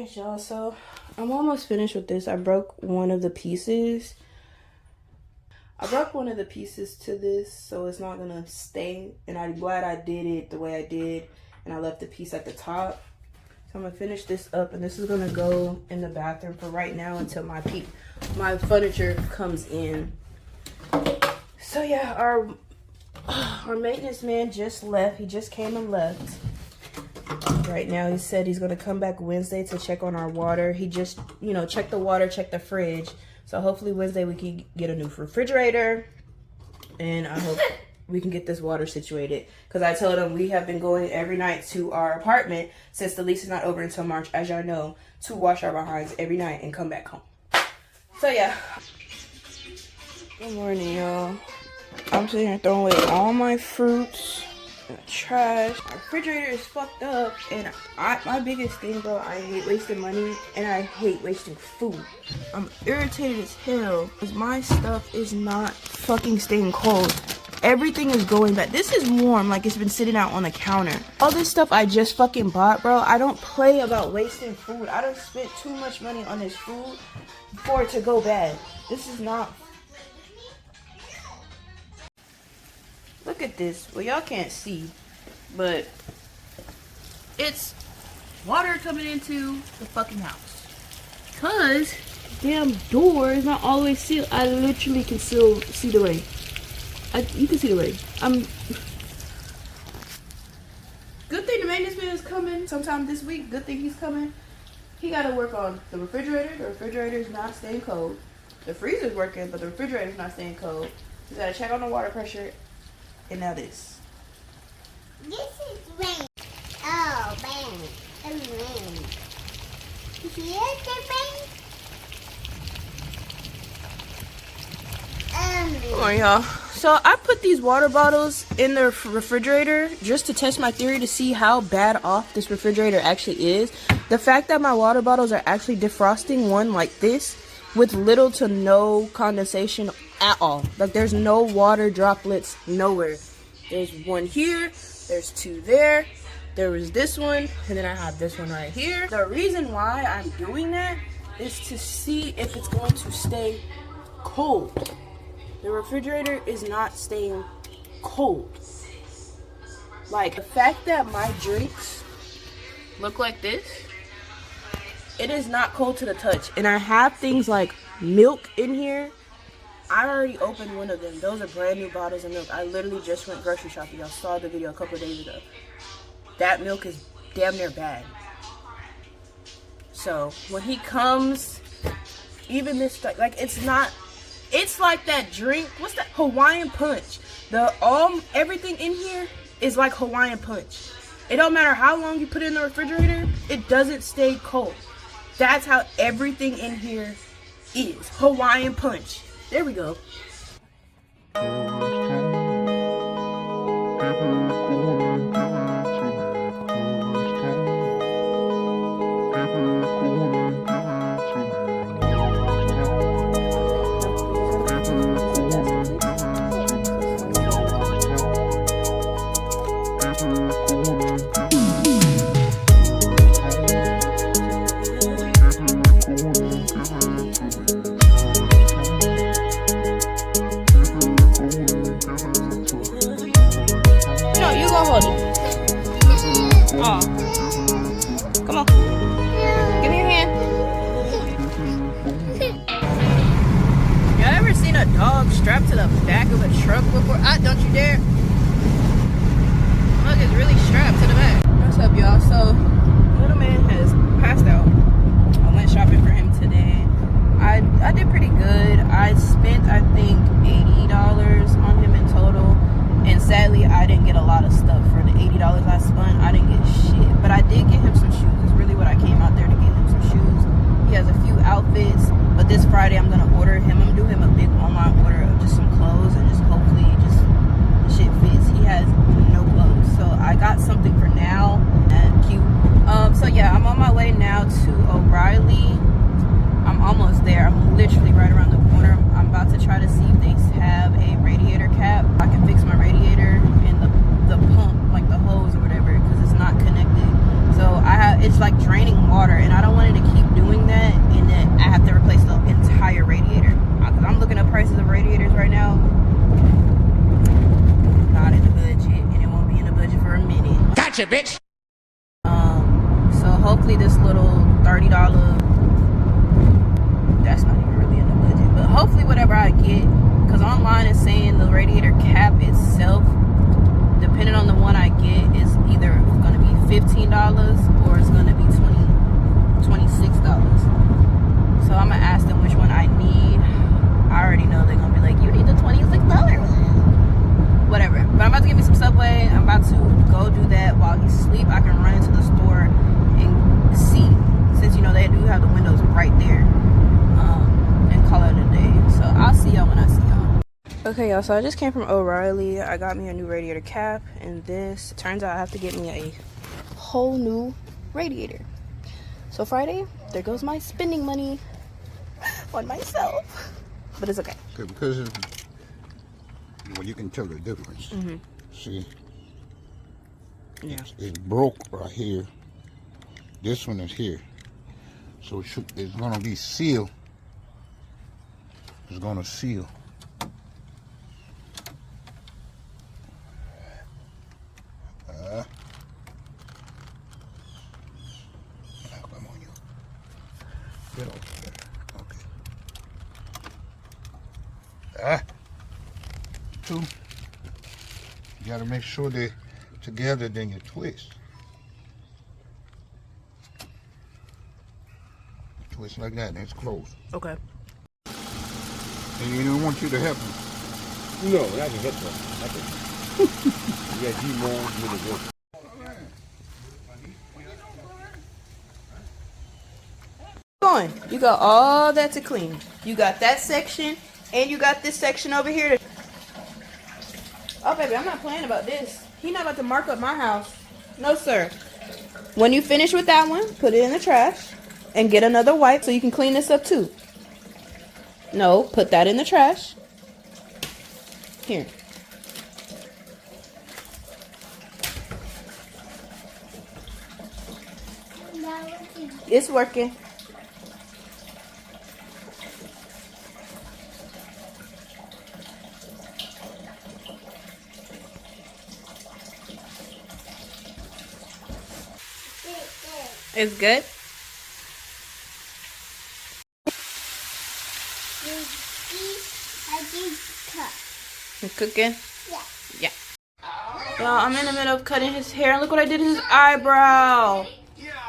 Anyways, y'all, so I'm almost finished with this. I broke one of the pieces. To this, so it's not gonna stay, and I'm glad I did it the way I did, and I left the piece at the top. So I'm gonna finish this up, and this is gonna go in the bathroom for right now until my furniture comes in. So yeah, our maintenance man just left. He just came and left. Right now, he said he's gonna come back Wednesday to check on our water. He just, you know, check the water, check the fridge. So hopefully Wednesday we can get a new refrigerator, and I hope we can get this water situated. Because I told him we have been going every night to our apartment since the lease is not over until March, as y'all know, to wash our behinds every night and come back home. So yeah. Good morning, y'all. I'm sitting here throwing away all my fruits. Trash. My refrigerator is fucked up, and my biggest thing, bro, I hate wasting money and I hate wasting food. I'm irritated as hell because my stuff is not fucking staying cold. Everything is going back. This is warm, like it's been sitting out on the counter. All this stuff I just fucking bought, bro. I don't play about wasting food. I done spent too much money on this food for it to go bad. This is not. Look at this. Well, y'all can't see, but it's water coming into the fucking house. Cause damn door is not always sealed. I literally can still see the way. You can see the way. Good thing the maintenance man is coming sometime this week. Good thing he's coming. He got to work on the refrigerator. The refrigerator is not staying cold. The freezer's working, but the refrigerator is not staying cold. He's got to check on the water pressure. And now this. This is rain. Oh, rain. It's rain. Here's the rain. Come on, y'all. So I put these water bottles in the refrigerator just to test my theory to see how bad off this refrigerator actually is. The fact that my water bottles are actually defrosting one like this with little to no condensation at all. Like there's no water droplets nowhere. There's one here, there's two there, there was this one, and then I have this one right here. The reason why I'm doing that is to see if it's going to stay cold. The refrigerator is not staying cold. Like the fact that my drinks look like this, it is not cold to the touch. And I have things like milk in here. I already opened one of them. Those are brand new bottles of milk. I literally just went grocery shopping. Y'all saw the video a couple of days ago. That milk is damn near bad. So when he comes, even this stuff, like it's not, it's like that drink. What's that? Hawaiian punch. Everything in here is like Hawaiian punch. It don't matter how long you put it in the refrigerator, it doesn't stay cold. That's how everything in here is. Hawaiian punch. There we go. Strapped to the back of a truck before? Don't you dare. Look, it's really strapped to the back. What's up, y'all? So, little man has passed out. I went shopping for him today. I did pretty good. I spent, I think, $80 on him in total. And sadly, I didn't get a lot of stuff for the $80 I spent. I didn't get shit. But I did get him some shoes. It's really what I came out there to get him some shoes. He has a few outfits. But this Friday, I'm going to order him. I'm going to do him a big online order of just some clothes. And just hopefully just the shit fits. He has no clothes. So I got something for now. And cute. So yeah, I'm on my way now to O'Reilly. I'm almost there. I'm literally right around the corner. I'm about to try to see if they have a radiator cap. I can fix my radiator and the pump, like the hose or whatever, because it's not connected. So it's like like draining water, and I don't want it to keep doing that, and then I have to replace the entire radiator. Because I'm looking at prices of radiators right now. Not in the budget, and it won't be in the budget for a minute. Gotcha, bitch. So hopefully this little $30, that's not even really in the budget, but hopefully whatever I get, because online is saying the radiator cap itself, depending on the one I get, is either going to be $15 or it's going to be $26. So I'm going to ask them which one I need. I already know they're going to be like, you need the $26 one. Whatever. But I'm about to get me some Subway. I'm about to go do that while he's asleep. I can run into the store and see, since you know they do have the windows right there, and call it a day. So I'll see y'all when I see y'all. Okay, y'all, so I just came from O'Reilly. I got me a new radiator cap, and this turns out I have to get me a whole new radiator. So Friday, there goes my spending money on myself, but it's okay. Because well, you can tell the difference. See, Yeah, it's broke right here. This one is here, so it's gonna be sealed. It's gonna seal. Come on, you. Get over there. Okay. Two. You gotta make sure they're together, then you twist. Twist like that, and it's closed. okay. And you don't want you to help me. No, I can help them. I can. Yeah, you more with the work. Going. You got all that to clean. You got that section, and you got this section over here. Oh, baby, I'm not playing about this. He not about to mark up my house. No, sir. When you finish with that one, put it in the trash and get another wipe so you can clean this up too. No, put that in the trash. Here. It's working. It's good. You're cooking? Yeah. Yeah. Well, I'm in the middle of cutting his hair, and look what I did to his eyebrow.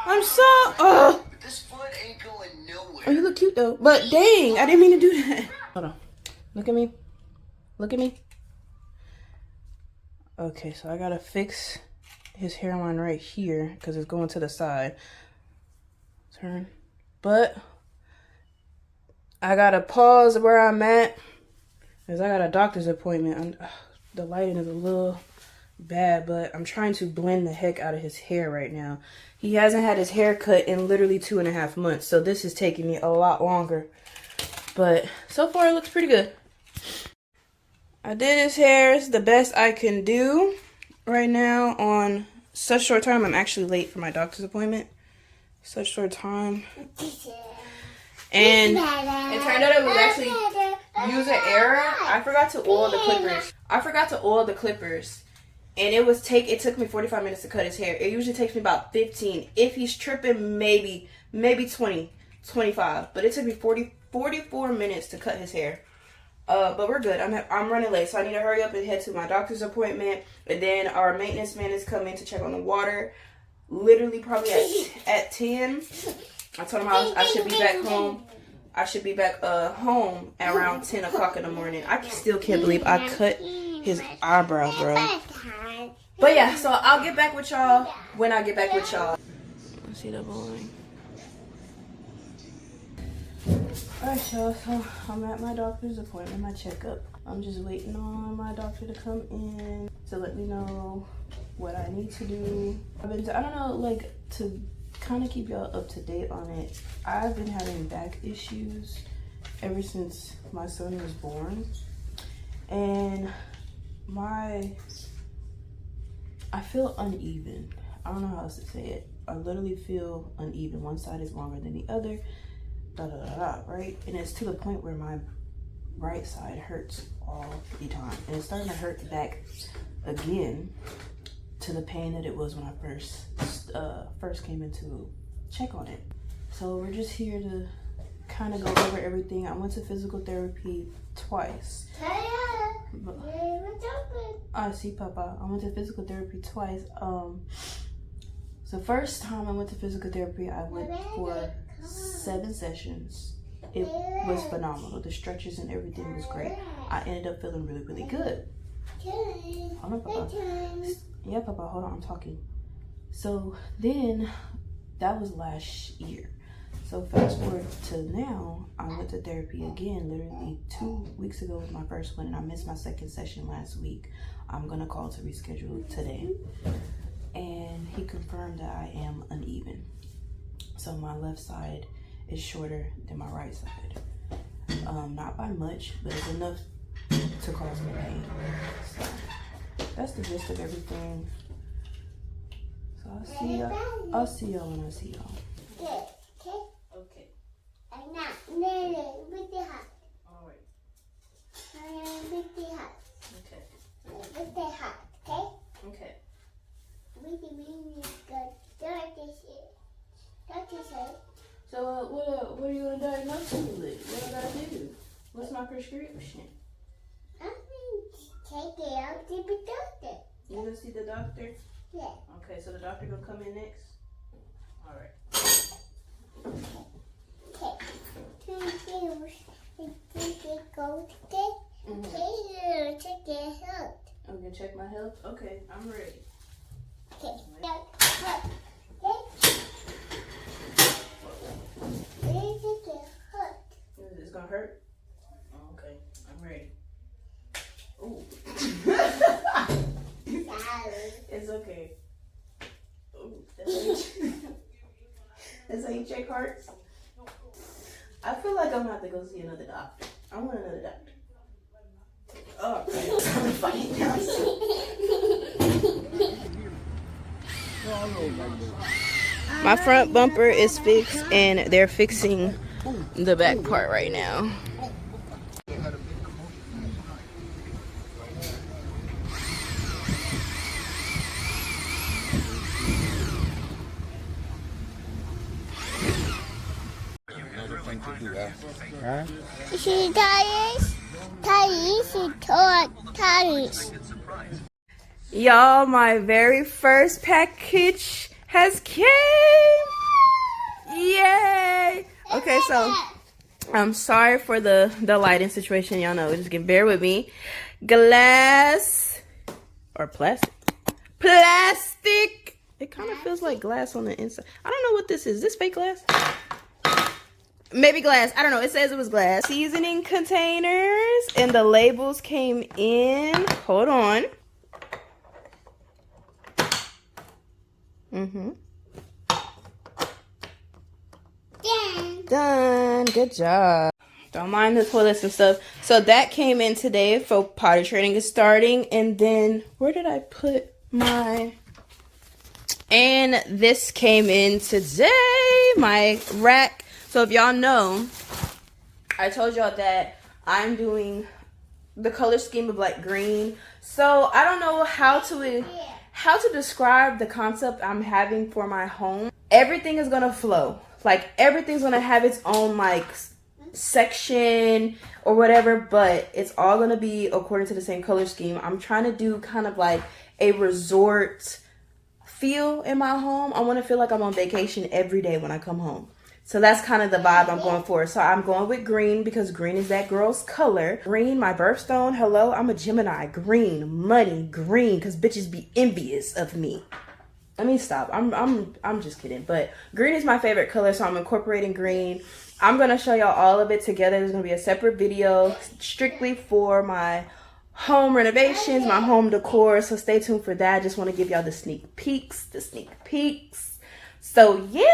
I'm so. Ugh. This foot ain't going nowhere. Oh, you look cute though. But dang, I didn't mean to do that. Hold on. Look at me. Look at me. Okay, so I gotta fix his hairline right here because it's going to the side. Turn. But I gotta pause where I'm at because I got a doctor's appointment. The lighting is a little bad, but I'm trying to blend the heck out of his hair right now. He hasn't had his hair cut in literally 2.5 months, so this is taking me a lot longer. But so far it looks pretty good. I did his hair. It's the best I can do right now on such short time. I'm actually late for my doctor's appointment. Such short time. And it turned out it was actually user error. I forgot to oil the clippers. And it took me 45 minutes to cut his hair. It usually takes me about 15. If he's tripping, maybe 20, 25. But it took me 44 minutes to cut his hair. But we're good. I'm running late, so I need to hurry up and head to my doctor's appointment. And then our maintenance man is coming to check on the water. Literally probably at 10. I told him I should be back home. I should be back home at around 10 o'clock in the morning. I still can't believe I cut his eyebrow, bro. But yeah, so I'll get back with y'all when I get back with y'all. Let's see the boy. Alright, y'all, so I'm at my doctor's appointment, my checkup. I'm just waiting on my doctor to come in to let me know what I need to do. I don't know, like, to kind of keep y'all up to date on it. I've been having back issues ever since my son was born. And I feel uneven. I don't know how else to say it. I literally feel uneven. One side is longer than the other, right? And it's to the point where my right side hurts all the time. And it's starting to hurt back again to the pain that it was when I first came in to check on it. So we're just here to kind of go over everything. I went to physical therapy twice. I see, Papa. I went to physical therapy twice. So first time I went to physical therapy, I went for 7 sessions. It was phenomenal. The stretches and everything was great. I ended up feeling really, really good. Hold on, Papa. Yeah, Papa, hold on, I'm talking. So then, that was last year. So fast forward to now, I went to therapy again, literally 2 weeks ago was my first one, and I missed my second session last week. I'm gonna call to reschedule today. And he confirmed that I am uneven. So my left side is shorter than my right side. Not by much, but it's enough to cause me pain. So that's the gist of everything. So I'll see y'all when I see y'all. Okay. I'm not with the hot. Alright. With the hot. Okay. With the hot, okay? Okay. With the meaning good. Doctor said. So what are you gonna diagnose me with? What I gotta do? What's my prescription? I'm going to take it out to the doctor. You gonna see the doctor? Yeah. Okay, so the doctor gonna come in next? Alright. Okay. 2 things. Go today. Okay, check your health. I'm gonna check my health? Okay, I'm ready. Okay. It's gonna hurt? Oh, okay, I'm ready. Ooh. It's okay. Ooh, that's how you check hearts? I feel like I'm gonna have to go see another doctor. I want another doctor. Oh, okay. I'm fighting now. My front bumper is fixed and they're fixing the back part right now. See tires? Tires. Y'all, my very first package has came. Yay! Okay, so I'm sorry for the lighting situation. Y'all know, just bear with me. Glass or plastic. Plastic. It kind of feels like glass on the inside. I don't know what this is. Is this fake glass? Maybe glass. I don't know. It says it was glass. Seasoning containers and the labels came in. Hold on. Done. Good job. Don't mind the toilets and stuff. So that came in today for potty training is starting. And then where did I put my... And this came in today. My rack. So if y'all know, I told y'all that I'm doing the color scheme of like green. So I don't know how to describe the concept I'm having for my home. Everything is gonna flow. Like everything's gonna have its own like section or whatever, but it's all gonna be according to the same color scheme. I'm trying to do kind of like a resort feel in my home. I want to feel like I'm on vacation every day when I come home. So that's kind of the vibe I'm going for. So I'm going with green because green is that girl's color. Green, my birthstone. Hello, I'm a Gemini. Green, money, green, because bitches be envious of me. Let me stop. I'm just kidding. But green is my favorite color, so I'm incorporating green. I'm going to show y'all all of it together. There's going to be a separate video strictly for my home renovations, my home decor. So stay tuned for that. I just want to give y'all the sneak peeks. So yeah.